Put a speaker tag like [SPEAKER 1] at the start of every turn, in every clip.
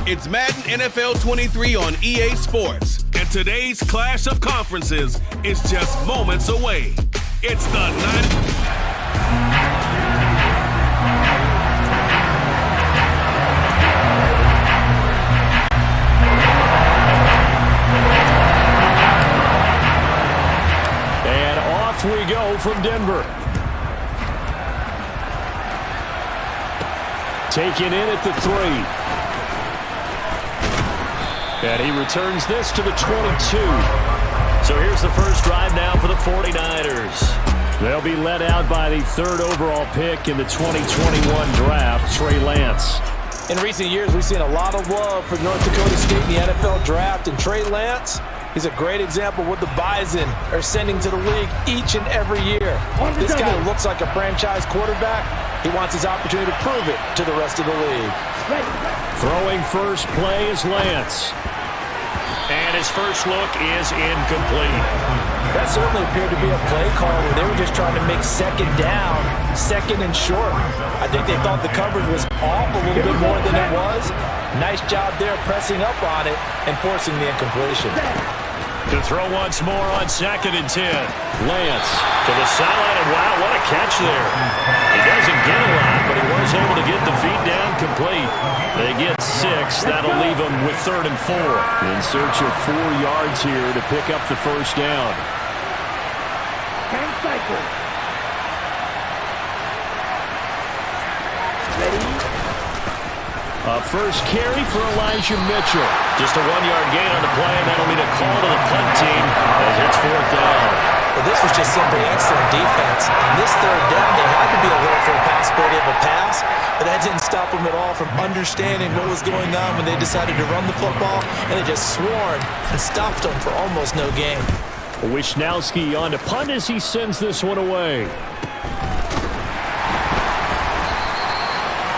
[SPEAKER 1] It's Madden NFL 23 on EA Sports, and today's clash of conferences is just moments away. It's the
[SPEAKER 2] And off we go from Denver. Taken in at the 3. And he returns this to the 22. So here's the first drive now for the 49ers. They'll be led out by the 3rd overall pick in the 2021 draft, Trey Lance.
[SPEAKER 3] In recent years, we've seen a lot of love for North Dakota State in the NFL draft, and Trey Lance, he's a great example of what the Bison are sending to the league each and every year. This guy looks like a franchise quarterback. He wants his opportunity to prove it to the rest of the league.
[SPEAKER 2] Throwing first play is Lance. And his first look is incomplete.
[SPEAKER 3] That certainly appeared to be a play call where they were just trying to make second down, second and short. I think they thought the coverage was off a little bit more than it was. Nice job there pressing up on it and forcing the incompletion.
[SPEAKER 2] To throw once more on 2nd and 10. Lance to the sideline, and wow, what a catch there. He doesn't get a lot, but he was able to get the feet down complete. They get 6. That'll leave them with 3rd and 4. In search of 4 yards here to pick up the first down. A first carry for Elijah Mitchell. Just a 1-yard gain on the play, and that'll be the call to the punt team as it's 4th down.
[SPEAKER 3] Well, this was just simply excellent defense. On this 3rd down, they had to be alert for a possibility of a pass, but that didn't stop them at all from understanding what was going on when they decided to run the football, and they just swarmed and stopped them for almost no gain.
[SPEAKER 2] Wishnowski on to punt as he sends this one away.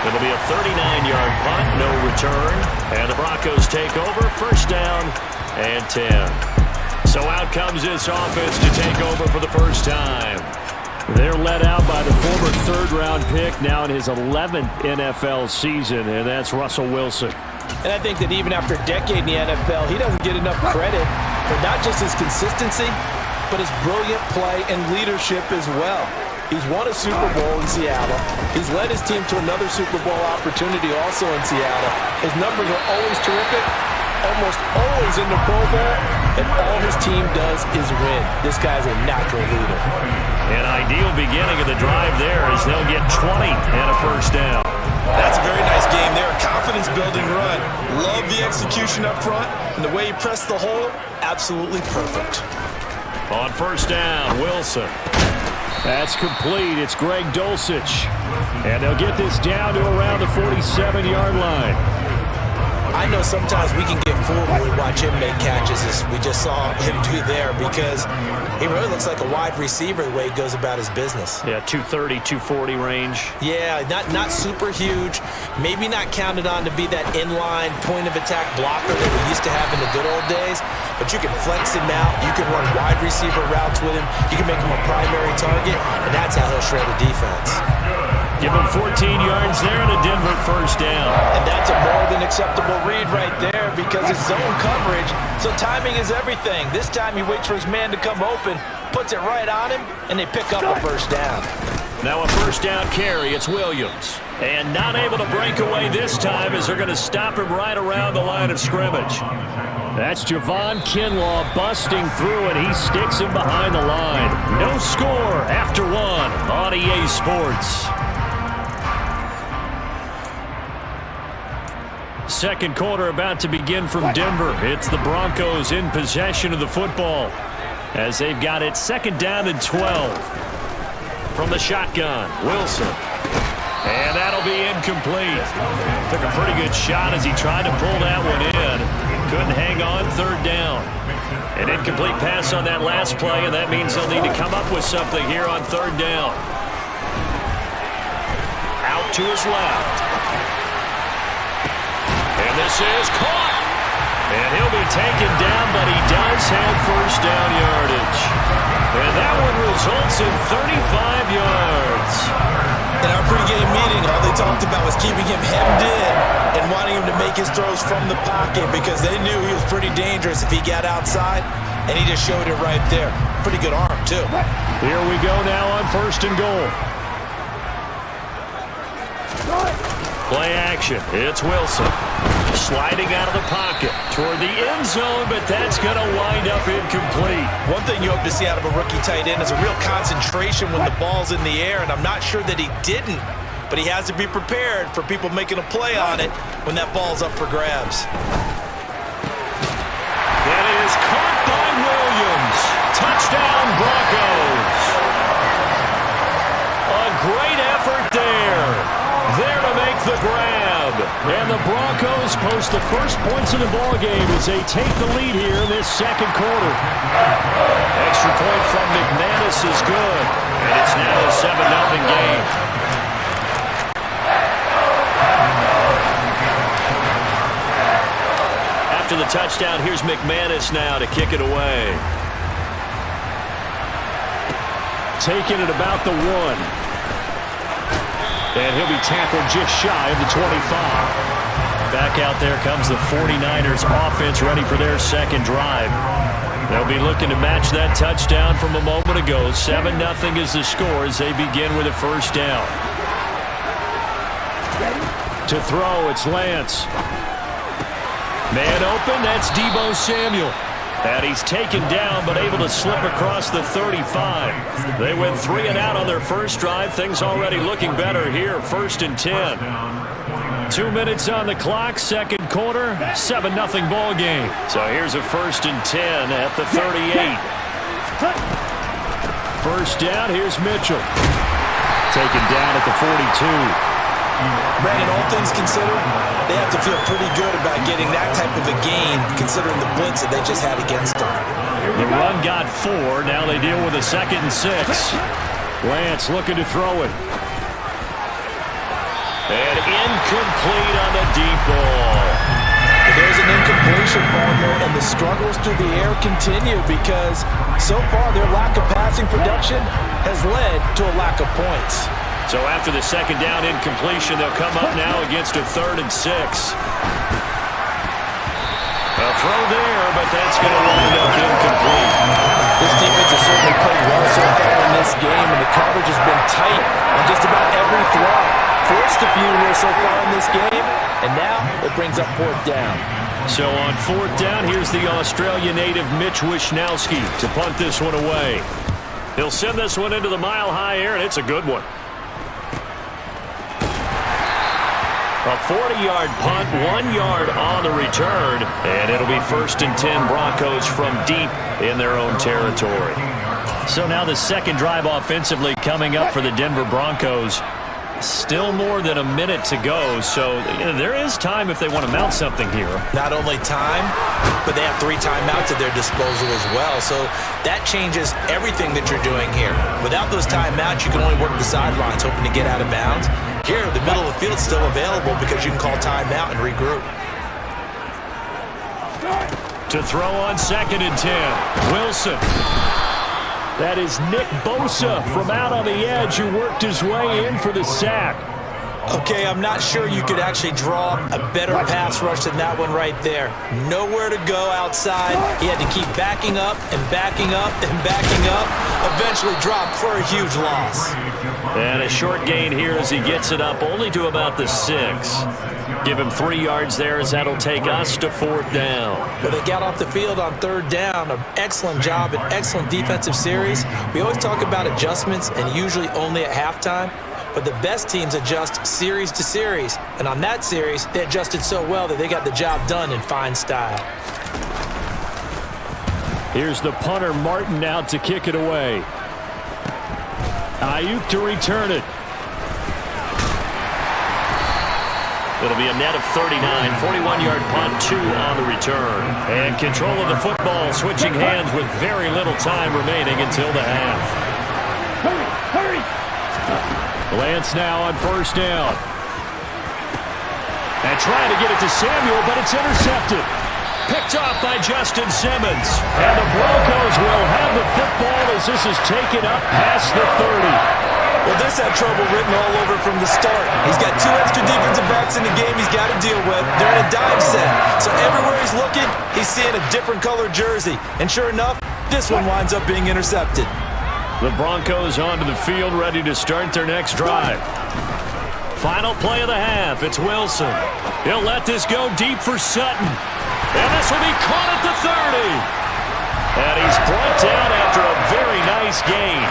[SPEAKER 2] It'll be a 39-yard punt, no return. And the Broncos take over, 1st down and 10. So out comes this offense to take over for the first time. They're led out by the former 3rd-round pick, now in his 11th NFL season, and that's Russell Wilson.
[SPEAKER 3] And I think that even after a decade in the NFL, he doesn't get enough credit for not just his consistency, but his brilliant play and leadership as well. He's won a Super Bowl in Seattle. He's led his team to another Super Bowl opportunity also in Seattle. His numbers are always terrific, almost always in the Pro Bowl, and all his team does is win. This guy's a natural leader.
[SPEAKER 2] An ideal beginning of the drive there as they'll get 20 and a first down.
[SPEAKER 4] That's a very nice game there. A confidence-building run. Love the execution up front, and the way he pressed the hole, absolutely perfect.
[SPEAKER 2] On 1st down, Wilson. That's complete. It's Greg Dulcich. And they'll get this down to around the 47-yard line.
[SPEAKER 3] I know sometimes we can get fooled when we watch him make catches, as we just saw him do there, because he really looks like a wide receiver the way he goes about his business.
[SPEAKER 2] Yeah, 230, 240 range.
[SPEAKER 3] Yeah, not super huge. Maybe not counted on to be that inline point-of-attack blocker that we used to have in the good old days, but you can flex him out. You can run wide receiver routes with him. You can make him a primary target, and that's how he'll shred the defense.
[SPEAKER 2] Give him 14 yards there and a Denver first down.
[SPEAKER 3] And that's a more than acceptable read right there because it's zone coverage, so timing is everything. This time he waits for his man to come open, puts it right on him, and they pick up a first down.
[SPEAKER 2] Now a first down carry. It's Williams. And not able to break away this time as they're going to stop him right around the line of scrimmage. That's Javon Kinlaw busting through, and he sticks him behind the line. No score after 1 on EA Sports. Second quarter about to begin from Denver. It's the Broncos in possession of the football as they've got it 2nd down and 12. From the shotgun, Wilson. And that'll be incomplete. Took a pretty good shot as he tried to pull that one in. Couldn't hang on, 3rd down. An incomplete pass on that last play, and that means they'll need to come up with something here on 3rd down. Out to his left. And this is caught. And he'll be taken down, but he does have first down yardage. And that one results in 35 yards.
[SPEAKER 4] In our pregame meeting, all they talked about was keeping him hemmed in and wanting him to make his throws from the pocket because they knew he was pretty dangerous if he got outside, and he just showed it right there. Pretty good arm, too.
[SPEAKER 2] Here we go now on 1st and goal. Play action. It's Wilson. Sliding out of the pocket toward the end zone, but that's going to wind up incomplete.
[SPEAKER 4] One thing you hope to see out of a rookie tight end is a real concentration when the ball's in the air, and I'm not sure that he didn't, but he has to be prepared for people making a play on it when that ball's up for grabs.
[SPEAKER 2] That is caught by Williams. Touchdown, Broncos. A great effort there. There to make the grab. And the Broncos post the first points in the ballgame as they take the lead here in this second quarter. Extra point from McManus is good. And it's now a 7-0 game. After the touchdown, here's McManus now to kick it away. Taking it about the 1. And he'll be tackled just shy of the 25. Back out there comes the 49ers offense ready for their second drive. They'll be looking to match that touchdown from a moment ago. 7-0 is the score as they begin with a first down. To throw, it's Lance. Man open, that's Deebo Samuel. And he's taken down, but able to slip across the 35. They went 3 and out on their first drive. Things already looking better here. 1st and 10. 2 minutes on the clock, second quarter, 7-0 ball game. So here's a 1st and 10 at the 38. First down, here's Mitchell. Taken down at the 42.
[SPEAKER 4] Brandon, all things considered, they have to feel pretty good about getting that type of a gain considering the blitz that they just had against them.
[SPEAKER 2] The run got 4. Now they deal with a 2nd and 6. Lance looking to throw it. And incomplete on the deep ball.
[SPEAKER 3] There's an incompletion, partner, and the struggles through the air continue because so far their lack of passing production has led to a lack of points.
[SPEAKER 2] So after the second down incompletion, they'll come up now against a 3rd and 6. A throw there, but that's going to wind up incomplete.
[SPEAKER 3] This defense has certainly played well so far in this game, and the coverage has been tight on just about every throw. Forced a few here so far in this game, and now it brings up 4th down.
[SPEAKER 2] So on 4th down, here's the Australia native Mitch Wishnowsky to punt this one away. He'll send this one into the mile-high air, and it's a good one. A 40-yard punt, 1 yard on the return, and it'll be 1st and 10 Broncos from deep in their own territory. So now the second drive offensively coming up for the Denver Broncos. Still more than a minute to go, so there is time if they want to mount something here.
[SPEAKER 4] Not only time, but they have 3 timeouts at their disposal as well, so that changes everything that you're doing here. Without those timeouts, you can only work the sidelines, hoping to get out of bounds. Here, the middle of the field is still available because you can call timeout and regroup.
[SPEAKER 2] To throw on 2nd and 10, Wilson. That is Nick Bosa from out on the edge who worked his way in for the sack.
[SPEAKER 4] Okay, I'm not sure you could actually draw a better pass rush than that one right there. Nowhere to go outside. He had to keep backing up and backing up and backing up. Eventually dropped for a huge loss.
[SPEAKER 2] And a short gain here as he gets it up only to about the 6. Give him 3 yards there as that'll take us to 4th down.
[SPEAKER 4] But they got off the field on 3rd down. An excellent job, an excellent defensive series. We always talk about adjustments and usually only at halftime. But the best teams adjust series to series. And on that series, they adjusted so well that they got the job done in fine style.
[SPEAKER 2] Here's the punter, Martin, out to kick it away. Ayuk to return it. It'll be a net of 39, 41-yard punt, 2 on the return. And control of the football, switching hands with very little time remaining until the half. Hurry! Lance now on 1st down. And trying to get it to Samuel, but it's intercepted. Picked off by Justin Simmons. And the Broncos will have the football as this is taken up past the 30.
[SPEAKER 3] Well, this had trouble written all over from the start. He's got 2 extra defensive backs in the game he's got to deal with. They're in a dime set. So everywhere he's looking, he's seeing a different color jersey. And sure enough, this one winds up being intercepted.
[SPEAKER 2] The Broncos onto the field, ready to start their next drive. Final play of the half. It's Wilson. He'll let this go deep for Sutton. And this will be caught at the 30. And he's brought down after a very nice gain.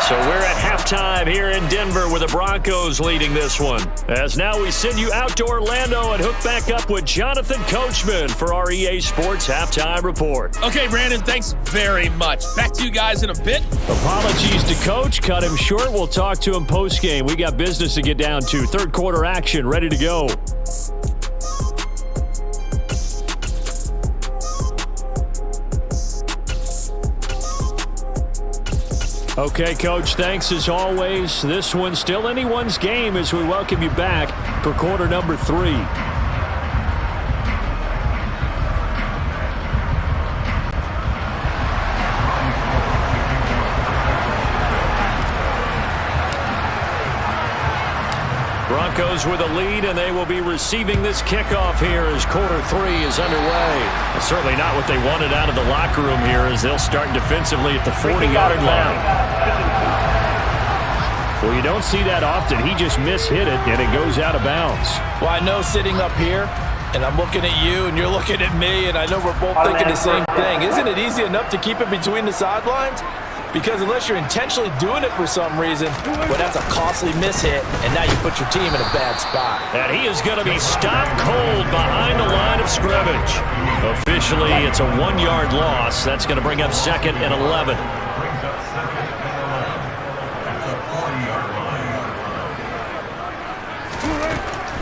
[SPEAKER 2] So we're at halftime here in Denver with the Broncos leading this one. As now we send you out to Orlando and hook back up with Jonathan Coachman for our EA Sports Halftime Report.
[SPEAKER 5] Okay, Brandon, thanks very much. Back to you guys in a bit.
[SPEAKER 2] Apologies to Coach. Cut him short. We'll talk to him post-game. We got business to get down to. Third quarter action ready to go. Okay, Coach, thanks as always. This one's still anyone's game as we welcome you back for quarter number 3. Broncos with a lead, and they will be receiving this kickoff here as quarter 3 is underway. Well, certainly not what they wanted out of the locker room here as they'll start defensively at the 40-yard line. Well, you don't see that often. He just mishit it, and it goes out of bounds.
[SPEAKER 3] Well, I know sitting up here, and I'm looking at you, and you're looking at me, and I know we're both thinking the same thing. Isn't it easy enough to keep it between the sidelines? Because unless you're intentionally doing it for some reason, well, that's a costly mishit, and now you put your team in a bad spot.
[SPEAKER 2] And he is going to be stopped cold behind the line of scrimmage. Officially, it's a 1-yard loss. That's going to bring up 2nd and 11.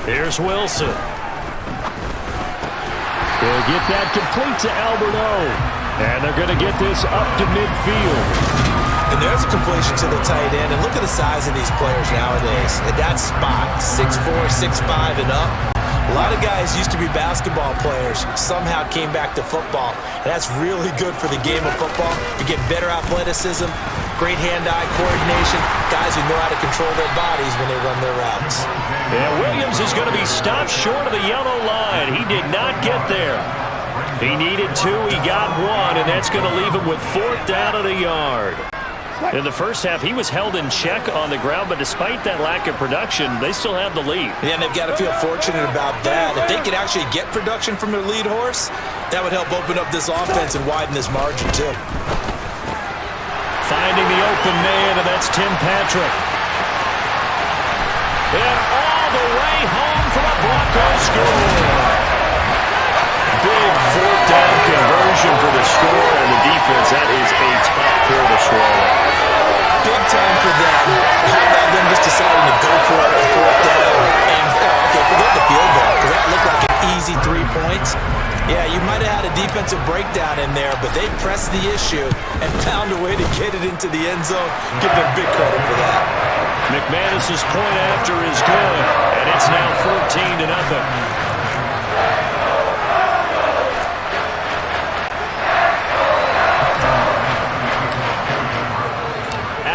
[SPEAKER 2] Here's Wilson. He'll get that complete to Alberto. And they're going to get this up to midfield.
[SPEAKER 3] And there's a completion to the tight end. And look at the size of these players nowadays. At that spot, 6'4", 6'5", and up. A lot of guys used to be basketball players, somehow came back to football. And that's really good for the game of football. You get better athleticism, great hand-eye coordination, guys who know how to control their bodies when they run their routes.
[SPEAKER 2] And Williams is going to be stopped short of the yellow line. He did not get there. He needed 2, he got 1, and that's going to leave him with 4th down at a yard. In the first half, he was held in check on the ground, but despite that lack of production, they still have the lead.
[SPEAKER 3] Yeah, and they've got to feel fortunate about that. If they could actually get production from their lead horse, that would help open up this offense and widen this margin, too.
[SPEAKER 2] Finding the open man, and that's Tim Patrick. And all the way home for a Broncos score. Big 4th down conversion for the score, and the defense, that is a tough pill to swallow.
[SPEAKER 3] Big time for them. How about them just deciding to go for it on 4th down? And, okay, forget the field goal, because that looked like an easy 3 points. Yeah, you might have had a defensive breakdown in there, but they pressed the issue and found a way to get it into the end zone. Give them big credit for that.
[SPEAKER 2] McManus's point after is good, and it's now 14-0.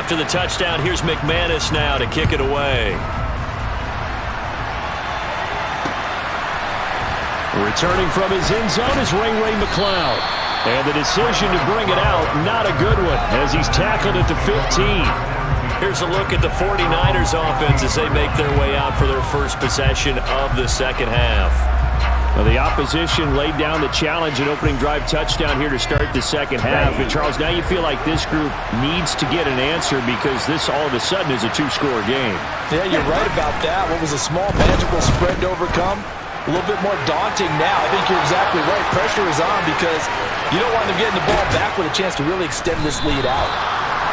[SPEAKER 2] After the touchdown, here's McManus now to kick it away. Returning from his end zone is Ray McCloud. And the decision to bring it out, not a good one, as he's tackled at the 15. Here's a look at the 49ers offense as they make their way out for their first possession of the second half. Well, the opposition laid down the challenge and opening drive touchdown here to start the second half. And, Charles, now you feel like this group needs to get an answer because this all of a sudden is a 2-score game.
[SPEAKER 3] Yeah, you're right about that. What was a small, manageable spread to overcome? A little bit more daunting now. I think you're exactly right. Pressure is on because you don't want them getting the ball back with a chance to really extend this lead out.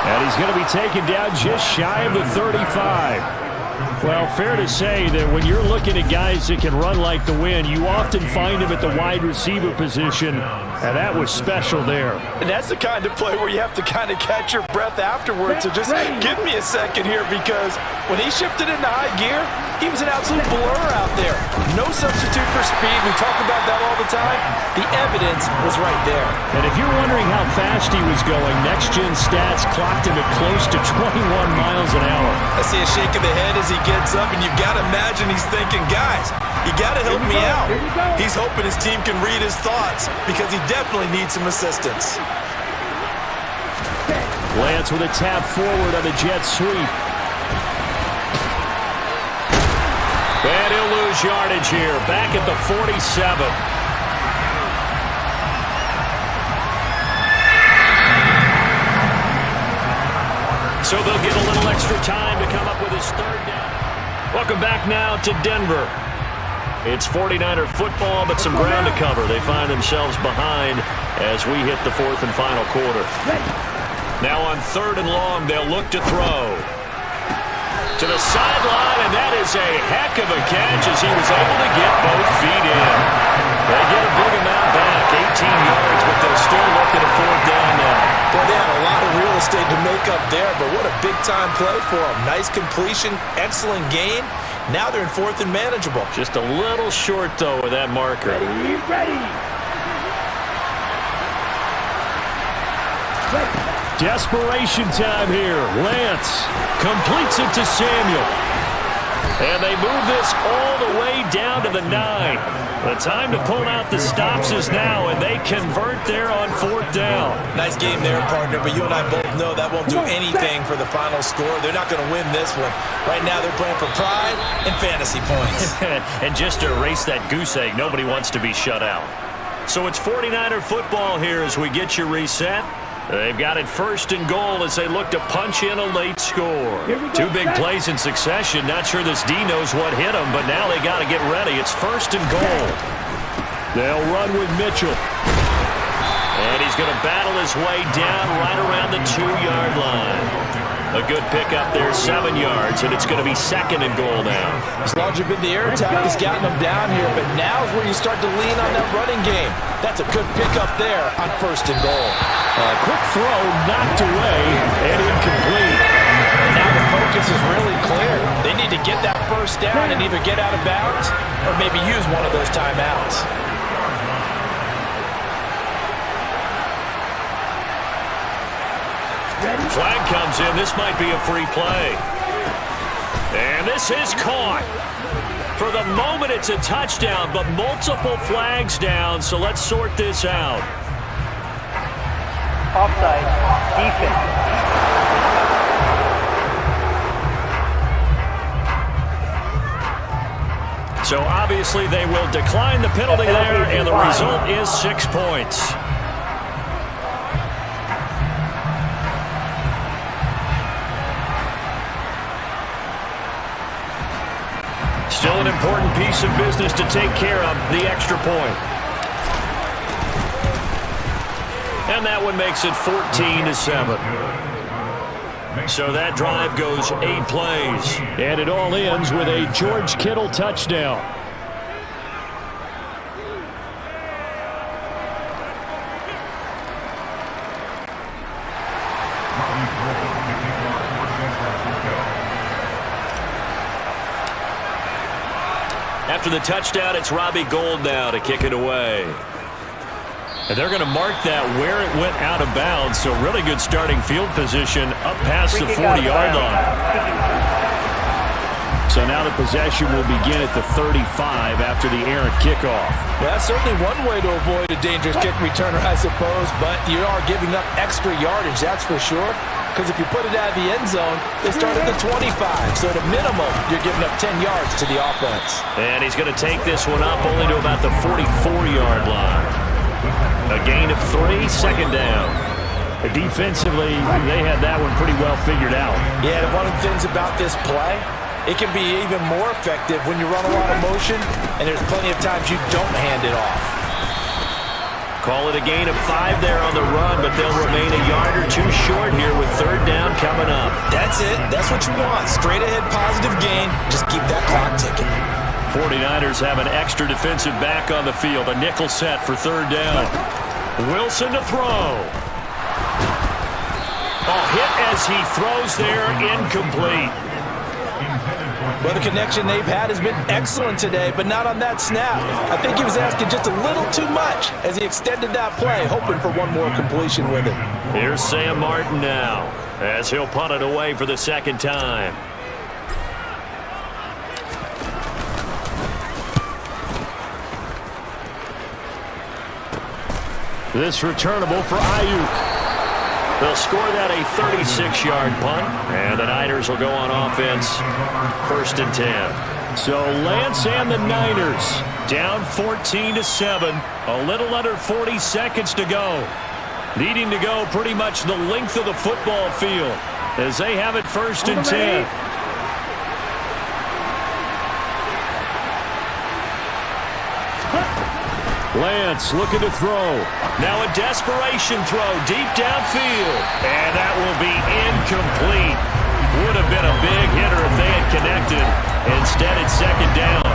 [SPEAKER 2] And he's going to be taken down just shy of the 35. Well, fair to say that when you're looking at guys that can run like the wind, you often find them at the wide receiver position, and that was special there.
[SPEAKER 3] And that's the kind of play where you have to kind of catch your breath afterwards. So just give me a second here, because when he shifted into high gear, he was an absolute blur out there. No substitute for speed. We talk about that all the time. The evidence was right there.
[SPEAKER 2] And if you're wondering how fast he was going, Next Gen Stats clocked him at close to 21 miles an hour.
[SPEAKER 3] I see a shake of the head as he gets up, and you've got to imagine he's thinking, guys, you got to help me out. He's hoping his team can read his thoughts, because he definitely needs some assistance.
[SPEAKER 2] Lance with a tap forward on the jet sweep. And he'll lose yardage here, back at the 47. So they'll get a little extra time to come up with his third down. Welcome back now to Denver. It's 49er football, but some ground to cover. They find themselves behind as we hit the fourth and final quarter. Now on 3rd and long, they'll look to throw. To the sideline, and that is a heck of a catch as he was able to get both feet in. They get a big amount back, 18 yards, but they'll still look at a 4th down now.
[SPEAKER 3] Well, they had a lot of real estate to make up there, but what a big-time play for them. Nice completion, excellent gain. Now they're in 4th and manageable.
[SPEAKER 2] Just a little short, though, with that marker.
[SPEAKER 6] Ready.
[SPEAKER 2] Desperation time here. Lance completes it to Samuel. And they move this all the way down to the 9. The time to pull out the stops is now, and they convert there on 4th down.
[SPEAKER 3] Nice game there, partner, but you and I both know that won't do anything for the final score. They're not going to win this one. Right now they're playing for pride and fantasy points.
[SPEAKER 2] And just to erase that goose egg, nobody wants to be shut out. So it's 49er football here as we get you reset. They've got it 1st and goal as they look to punch in a late score. 2 big plays in succession. Not sure this D knows what hit them, but now they got to get ready. It's 1st and goal. They'll run with Mitchell. And he's going to battle his way down right around the 2-yard line. A good pickup there, 7 yards, and it's going to be 2nd and goal now.
[SPEAKER 3] As long as you've been the air attack has gotten them down here, but now is where you start to lean on that running game. That's a good pickup there on 1st and goal.
[SPEAKER 2] A quick throw knocked away and incomplete.
[SPEAKER 3] And now the focus is really clear. They need to get that 1st down and either get out of bounds or maybe use one of those timeouts.
[SPEAKER 2] Flag comes in. This might be a free play. And this is caught. For the moment, it's a touchdown, but multiple flags down, so let's sort this out.
[SPEAKER 6] Offside. Defense.
[SPEAKER 2] So obviously they will decline the penalty there, and the result is 6 points. Still an important piece of business to take care of, the extra point. And that one makes it 14-7. So that drive goes 8 plays. And it all ends with a George Kittle touchdown. After the touchdown, it's Robbie Gould now to kick it away. And they're going to mark that where it went out of bounds, so really good starting field position up past the 40-yard line. So now the possession will begin at the 35 after the errant kickoff.
[SPEAKER 3] Well, that's certainly one way to avoid a dangerous kick returner, I suppose, but you are giving up extra yardage, that's for sure. Because if you put it out of the end zone, they start at the 25. So at a minimum, you're giving up 10 yards to the offense.
[SPEAKER 2] And he's going to take this one up only to about the 44-yard line. A gain of 3, 2nd down. Defensively, they had that one pretty well figured out.
[SPEAKER 3] Yeah, and one of the things about this play, it can be even more effective when you run a lot of motion, and there's plenty of times you don't hand it off.
[SPEAKER 2] Call it a gain of 5 there on the run, but they'll remain a yard or two short here with third down coming up.
[SPEAKER 4] That's it. That's what you want. Straight ahead positive gain. Just keep that clock ticking.
[SPEAKER 2] 49ers have an extra defensive back on the field. A nickel set for third down. Wilson to throw. Hit as he throws there, incomplete.
[SPEAKER 3] Well, the connection they've had has been excellent today, but not on that snap. I think he was asking just a little too much as he extended that play, hoping for one more completion with it.
[SPEAKER 2] Here's Sam Martin now as he'll punt it away for the second time. This returnable for Ayuk. They'll score that a 36-yard punt, and the Niners will go on offense first and 10. So Lance and the Niners down 14-7, a little under 40 seconds to go. Needing to go pretty much the length of the football field as they have it first and 10. Lance looking to throw. Now a desperation throw deep downfield. And that will be incomplete. Would have been a big hitter if they had connected. Instead, it's second down.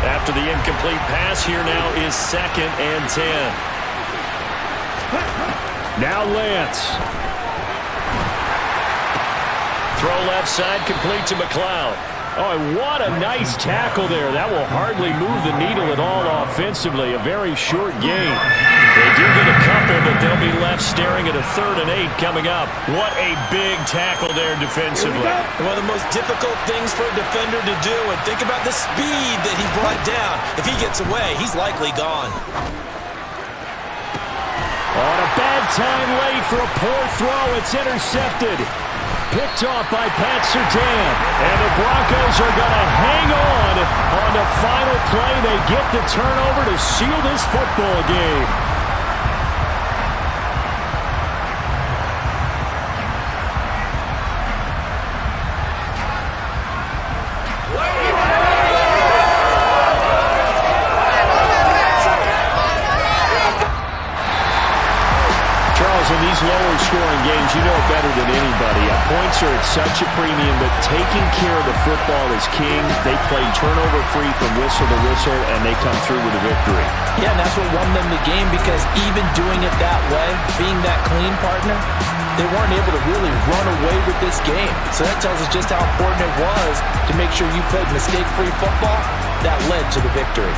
[SPEAKER 2] After the incomplete pass, here now is second and 10. Now Lance. Throw left side, complete to McLeod. Oh, what a nice tackle there. That will hardly move the needle at all offensively. A very short game. They do get a couple, but they'll be left staring at a 3rd and 8 coming up. What a big tackle there defensively.
[SPEAKER 3] One of the most difficult things for a defender to do, and think about the speed that he brought down. If he gets away, he's likely gone.
[SPEAKER 2] On a bad time late for a poor throw. It's intercepted. Picked off by Pat Surtain. And the Broncos are going to hang on the final play. They get the turnover to seal this football game. In these lower scoring games, you know better than anybody. Points are at such a premium that taking care of the football is king. They play turnover free from whistle to whistle, and they come through with a victory.
[SPEAKER 3] Yeah, and that's what won them the game, because even doing it that way, being that clean partner, they weren't able to really run away with this game. So that tells us just how important it was to make sure you played mistake-free football. That led to the victory.